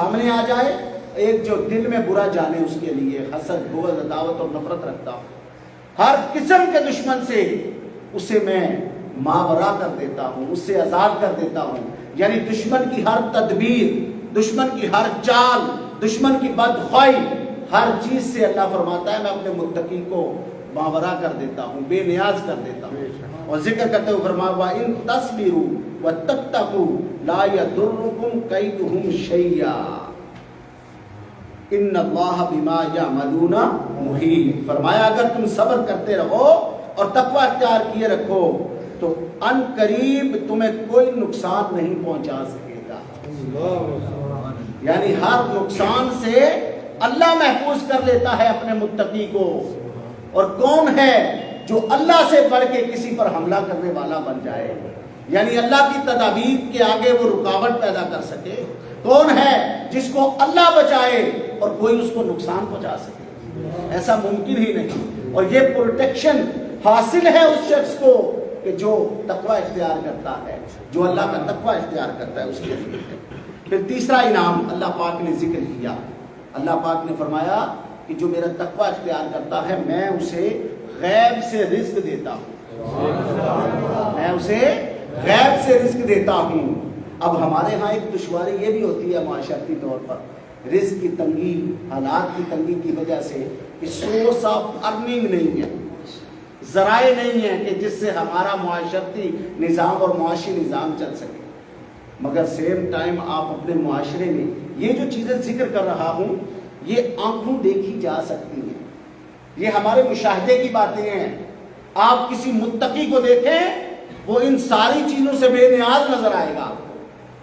سامنے آ جائے، ایک جو دل میں برا جانے اس کے لیے حسد، بغض، عداوت اور نفرت رکھتا ہوں، ہر قسم کے دشمن سے اسے میں ماورا کر دیتا ہوں، اس سے آزاد کر دیتا ہوں. یعنی دشمن کی ہر تدبیر، دشمن کی ہر چال، دشمن کی بدخواہی، ہر چیز سے اللہ فرماتا ہے میں اپنے متقی کو ماورا کر دیتا ہوں، بے نیاز کر دیتا ہوں. اور ذکر کرتے ہوئے فرمایا وَإِن تَصْبِرُوا وَتَتَّقُوا لَا يَضُرُّكُمْ كَيْدُهُمْ شَيْئًا إِنَّ اللَّهَ بِمَا يَعْمَلُونَ مُحِيطٌ. فرمایا اگر تم صبر کرتے رہو اور تقوی اختیار کیے رکھو تو ان قریب تمہیں کوئی نقصان نہیں پہنچا سکے گا. یعنی ہر نقصان سے اللہ محفوظ کر لیتا ہے اپنے متقی کو. اور کون ہے جو اللہ سے بڑھ کے کسی پر حملہ کرنے والا بن جائے، یعنی اللہ کی تدابیر کے آگے وہ رکاوٹ پیدا کر سکے؟ کون ہے جس کو اللہ بچائے اور کوئی اس کو نقصان پہنچا سکے؟ ایسا ممکن ہی نہیں. اور یہ پروٹیکشن حاصل ہے اس شخص کو کہ جو تقوی اختیار کرتا ہے، جو اللہ کا تقوی اختیار کرتا ہے اس کے لیے. پھر تیسرا انعام اللہ پاک نے ذکر کیا. اللہ پاک نے فرمایا کہ جو میرا تقوی اختیار کرتا ہے میں اسے غیب سے رزق دیتا ہوں، میں اسے غیب سے رزق دیتا ہوں. اب ہمارے ہاں ایک دشواری یہ بھی ہوتی ہے معاشرتی طور پر، رزق کی تنگی، حالات کی تنگی کی وجہ سے کہ سورس آف ارننگ نہیں ہے، ذرائع نہیں ہیں کہ جس سے ہمارا معاشرتی نظام اور معاشی نظام چل سکے. مگر سیم ٹائم آپ اپنے معاشرے میں یہ جو چیزیں ذکر کر رہا ہوں یہ آنکھوں دیکھی جا سکتی ہیں، یہ ہمارے مشاہدے کی باتیں ہیں. آپ کسی متقی کو دیکھیں وہ ان ساری چیزوں سے بے نیاز نظر آئے گا،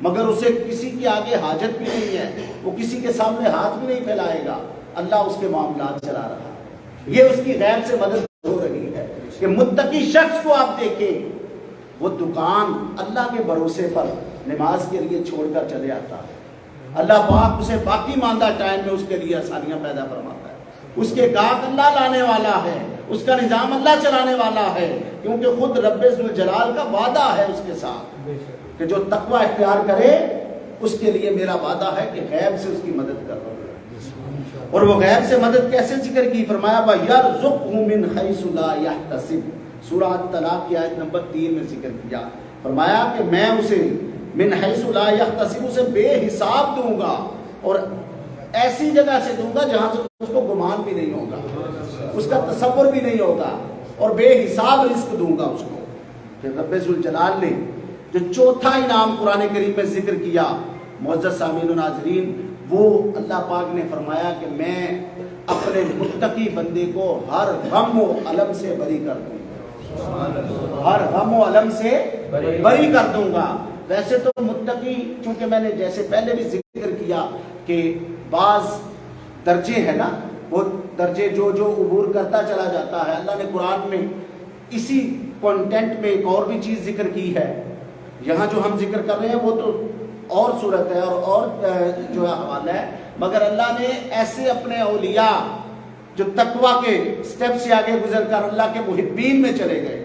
مگر اسے کسی کے آگے حاجت بھی نہیں ہے، وہ کسی کے سامنے ہاتھ بھی نہیں پھیلائے گا. اللہ اس کے معاملات چلا رہا ہے. یہ اس کی غیب سے مدد ہو رہی ہے کہ متقی شخص کو آپ دیکھیں وہ دکان اللہ کے بھروسے پر نماز کے لیے چھوڑ کر چلے آتا ہے. اللہ پاک اسے باقی ماندہ ٹائم میں اس کے لیے آسانیاں پیدا فرماتا ہے. اس کے گاہک اللہ لانے والا ہے، اس کا نظام اللہ چلانے والا ہے، کیونکہ خود رب ذوالجلال کا وعدہ ہے اس کے ساتھ کہ جو تقوی اختیار کرے اس کے لیے میرا وعدہ ہے کہ غیب سے اس کی مدد کر رہا ہوں. اور وہ غیب سے مدد کیسے ذکر کی؟ فرمایا وَيَرْزُقْهُ مِنْ حَيْثُ لَا يَحْتَسِبُ. سورہ الطلاق کی آیت نمبر 3 میں ذکر کیا. فرمایا کہ میں اسے من حیث لا یحتسب اسے بے حساب دوں گا اور ایسی جگہ سے دوں گا جہاں سے اس کو گمان بھی نہیں ہوگا، اس کا تصور بھی نہیں ہوگا، اور بے حساب رزق دوں گا اس کو. پھر رب ذوالجلال نے جو چوتھا انعام قرآن کریم میں ذکر کیا معزز سامعین و ناظرین، وہ اللہ پاک نے فرمایا کہ میں اپنے متقی بندے کو ہر غم و الم سے بری کر دوں گا، ہر غم و الم سے بری کر دوں گا. ویسے تو متقی، چونکہ میں نے جیسے پہلے بھی ذکر کیا کہ بعض درجے ہیں نا، وہ درجے جو عبور کرتا چلا جاتا ہے. اللہ نے قرآن میں اسی کانٹینٹ میں ایک اور بھی چیز ذکر کی ہے. یہاں جو ہم ذکر کر رہے ہیں وہ تو اور صورت ہے اور جو ہے حوالہ ہے، مگر اللہ نے ایسے اپنے اولیاء جو تقوی کے سٹیپ سے آگے گزر کر اللہ کے محبین میں چلے گئے،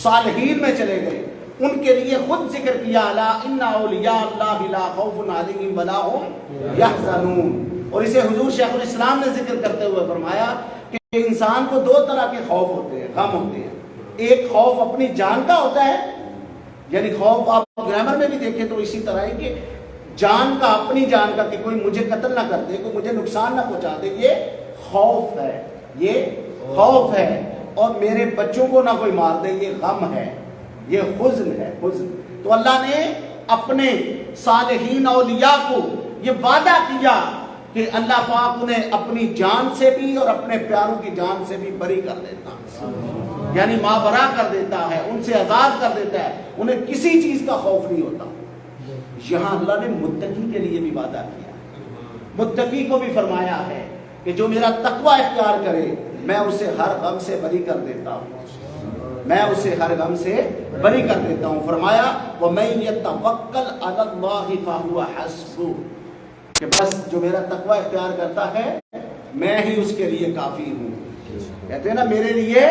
صالحین میں چلے گئے، ان کے لیے خود ذکر کیا الا ان اولیاء اللہ لا خوف علیہم ولا هم یحزنون. اور اسے حضور شیخ الاسلام نے ذکر کرتے ہوئے فرمایا کہ انسان کو دو طرح کے خوف ہوتے ہیں، غم ہوتے ہیں. ایک خوف اپنی جان کا ہوتا ہے، یعنی خوف آپ گرامر میں بھی دیکھیں تو اسی طرح ہے کہ جان کا، اپنی جان کا، کہ کوئی مجھے قتل نہ کر دے، کوئی مجھے نقصان نہ پہنچا دے، یہ خوف ہے، یہ خوف ہے. اور میرے بچوں کو نہ کوئی مار دے، یہ غم ہے، یہ حزن ہے، حزن. تو اللہ نے اپنے صالحین اولیاء کو یہ وعدہ کیا کہ اللہ پاک انہیں اپنی جان سے بھی اور اپنے پیاروں کی جان سے بھی بری کر دیتا ہے، یعنی مابرا کر دیتا ہے، ان سے آزاد کر دیتا ہے، انہیں کسی چیز کا خوف نہیں ہوتا. یہاں اللہ نے متقی کے لیے بھی وعدہ کیا، متقی کو بھی فرمایا ہے کہ جو میرا تقوی اختیار کرے میں اسے ہر غم سے بری کر دیتا ہوں، میں اسے ہر غم سے بری کر دیتا ہوں. فرمایا وَمَن يَتَوَکَّلْ عَلَى اللَّهِ فَهُوَ حَسْبُهُ، کہ بس جو میرا تقوی اختیار کرتا ہے میں ہی اس کے لیے کافی ہوں. کہتے ہیں نا میرے لیے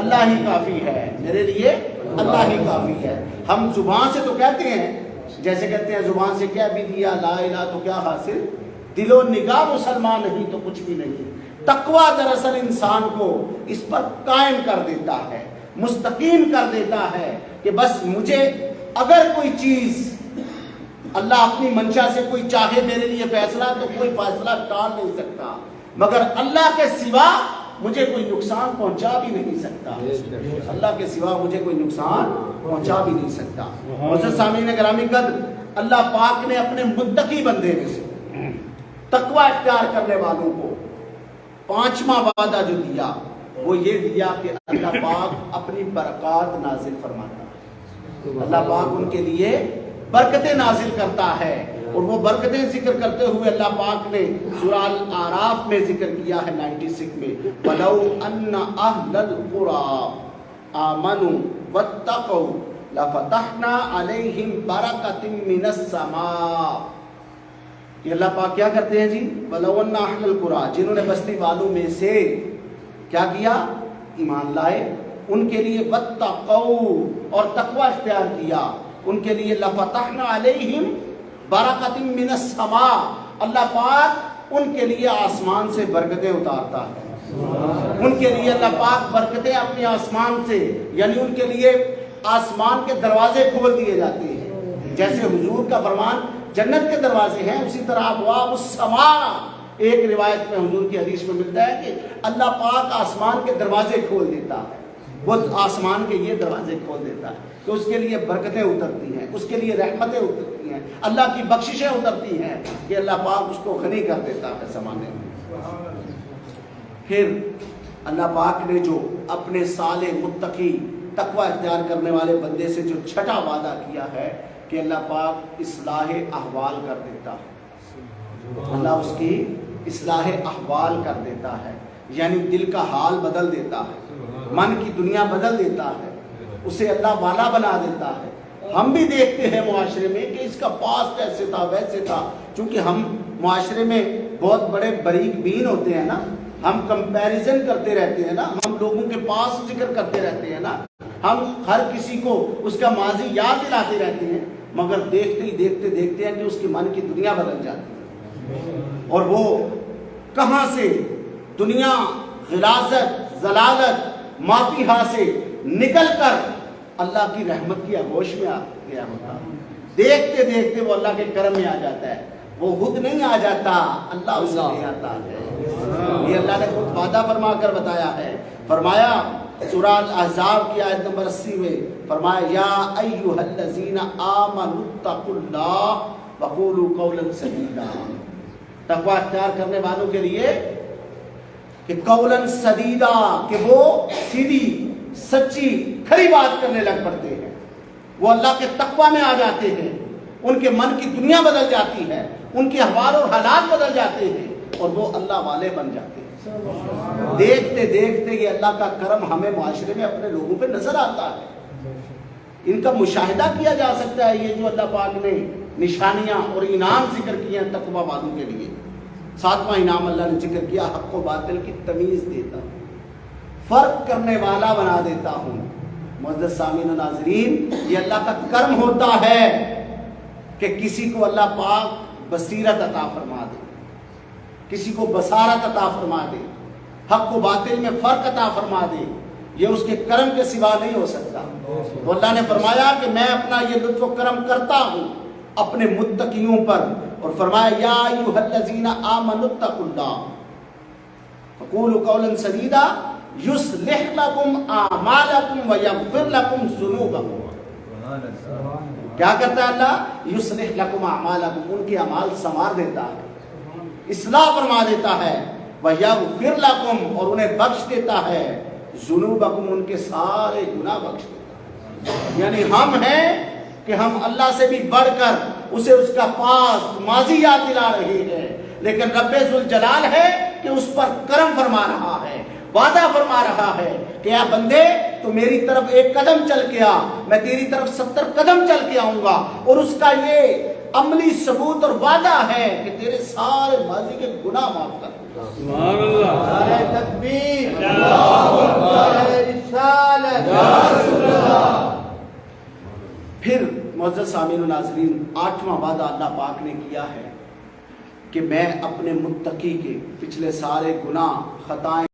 اللہ ہی کافی ہے، میرے لیے اللہ ہی کافی ہے. ہم زبان سے تو کہتے ہیں جیسے کہتے ہیں زبان سے کیا بھی دیا لا الہ تو کیا حاصل، دل و نگاہ مسلمان نہیں تو کچھ بھی نہیں۔ تقوی دراصل انسان کو اس پر قائم کر دیتا ہے، مستقیم کر دیتا ہے کہ بس مجھے اگر کوئی چیز اللہ اپنی منشا سے کوئی چاہے میرے لیے فیصلہ تو کوئی فیصلہ ٹال نہیں سکتا، مگر اللہ کے سوا مجھے کوئی نقصان پہنچا بھی نہیں سکتا، اللہ کے سوا مجھے کوئی نقصان پہنچا بھی نہیں سکتا۔ معزز سامعین گرامی قدر، اللہ پاک نے اپنے متقی بندے میں سے تقوی اختیار کرنے والوں کو پانچواں وعدہ جو دیا وہ یہ دیا کہ اللہ پاک اپنی برکات نازل فرماتا ہے، اللہ پاک ان کے لیے برکتیں نازل کرتا ہے، اور وہ برکتیں ذکر کرتے ہوئے اللہ پاک نے سورہ الاعراف میں ذکر کیا ہے 96 میں، وَلَوْ أَنَّ أَهْلَ الْقُرَىٰ آمَنُوا وَاتَّقَوْا لَفَتَحْنَا عَلَيْهِمْ بَرَكَةٍ مِّنَ السَّمَاءِ۔ کہ اللہ پاک کیا کرتے ہیں جی، وَلَوْ أَنَّ أَهْلَ الْقُرَىٰ، جنہوں نے بستی والوں میں سے کیا کیا، ایمان لائے، ان کے لیے وَاتَّقَوْا، اور تقوی اختیار کیا، ان کے لیے لَفَتَحْنَا عَلَيْهِمْ بَرَكَةٍ مِّنَ السَّمَاءِ، اللہ پاک ان کے لیے آسمان سے برکتیں اتارتا ہے، ان کے لیے اللہ پاک برکتیں اپنے آسمان سے، یعنی ان کے لیے آسمان کے دروازے کھول دیے جاتے ہیں، جیسے حضور کا فرمان جنت کے دروازے ہیں، اسی طرح ابواب السماء، ایک روایت میں حضور کی حدیث میں ملتا ہے کہ اللہ پاک آسمان کے دروازے کھول دیتا ہے، وہ آسمان کے یہ دروازے کھول دیتا ہے کہ اس کے لیے برکتیں اترتی ہیں، اس کے لیے رحمتیں اترتی ہیں، اللہ کی بخششیں اترتی ہیں، کہ اللہ پاک اس کو غنی کر دیتا ہے زمانے میں۔ پھر اللہ پاک نے جو اپنے صالح متقی تقوی اختیار کرنے والے بندے سے جو چھٹا وعدہ کیا ہے کہ اللہ پاک اصلاح احوال کر دیتا ہے، اللہ اس کی اصلاح احوال کر دیتا ہے، یعنی دل کا حال بدل دیتا ہے، من کی دنیا بدل دیتا ہے، اسے اللہ والا بنا دیتا ہے۔ ہم بھی دیکھتے ہیں معاشرے میں کہ اس کا پاسٹ ایسے تھا ویسے تھا، چونکہ ہم معاشرے میں بہت بڑے باریک بین ہوتے ہیں نا، ہم کمپیریزن کرتے رہتے ہیں نا، ہم لوگوں کے پاس ذکر کرتے رہتے ہیں نا، ہم ہر کسی کو اس کا ماضی یاد دلاتے رہتے ہیں، مگر دیکھتے ہی دیکھتے ہیں کہ اس کی من کی دنیا بدل جاتی ہے، اور وہ کہاں سے دنیا غلاظت ضلالت مافیہا سے نکل کر اللہ کی رحمت کی آغوش میں آ گیا ہوتا ہے، دیکھتے دیکھتے وہ اللہ کے کرم میں آ جاتا ہے، وہ خود نہیں آ جاتا، اللہ اسے لے آتا ہے۔ یہ اللہ نے خود وعدہ فرما کر بتایا ہے، فرمایا سورہ الاحزاب کی آیت نمبر 80 میں فرمایا یا ایھا الذین آمنوا اتقوا اللہ وقولوا قولا سدیدا، تقوی اختیار کرنے والوں کے لیے کہ قولا سدیدا، کہ وہ سیدھی سچی کھری بات کرنے لگ پڑتے ہیں، وہ اللہ کے تقوی میں آ جاتے ہیں، ان کے من کی دنیا بدل جاتی ہے، ان کے احوال اور حالات بدل جاتے ہیں، اور وہ اللہ والے بن جاتے ہیں۔ دیکھتے دیکھتے یہ اللہ کا کرم ہمیں معاشرے میں اپنے لوگوں پہ نظر آتا ہے، ان کا مشاہدہ کیا جا سکتا ہے۔ یہ جو اللہ پاک نے نشانیاں اور انعام ذکر کیے ہیں تقوی والوں کے لیے، 7واں انعام اللہ نے ذکر کیا، حق و باطل کی تمیز دیتا ہوں، فرق کرنے والا بنا دیتا ہوں۔ معزز سامعین و ناظرین، یہ اللہ کا کرم ہوتا ہے کہ کسی کو اللہ پاک بصیرت عطا فرما دے، کسی کو بصارت عطا فرما دے، حق و باطل میں فرق عطا فرما دے، یہ اس کے کرم کے سوا نہیں ہو سکتا۔ تو اللہ نے فرمایا کہ میں اپنا یہ لطف و کرم کرتا ہوں اپنے متقیوں پر، اور فرمایا یا ایھا الذین آمنوا اتقوا اللہ وقولوا قولا سدیدا یصلح لکم اعمالکم ویغفر لکم ذنوبکم۔ کیا کرتا ہے اللہ؟ یصلح لکم اعمالکم، ان کے اعمال سنوار دیتا ہے، اصلاح فرما دیتا ہے، وَيَغْفِرْ لَكُمْ، اور انہیں بخش دیتا ہے، ذُنُوبَكُمْ، ان کے سارے گناہ بخش دیتا ہے۔ یعنی ہم ہیں کہ ہم اللہ سے بھی بڑھ کر اسے اس کا پاس ماضی یاد دلا رہے ہیں، لیکن رب ذوالجلال ہے کہ اس پر کرم فرما رہا ہے، وعدہ فرما رہا ہے کہ اے بندے تو میری طرف ایک قدم چل کے آ، میں تیری طرف 70 قدم چل کے آؤں گا، اور اس کا یہ عملی ثبوت اور وعدہ ہے کہ تیرے سارے ماضی کے گناہ معاف کر دوں گا۔ سبحان اللہ، نعرہ تکبیر، نعرہ رسالت، پھر معزز سامعین و ناظرین، 8واں وعدہ اللہ پاک نے کیا ہے کہ میں اپنے متقی کے پچھلے سارے گناہ خطائیں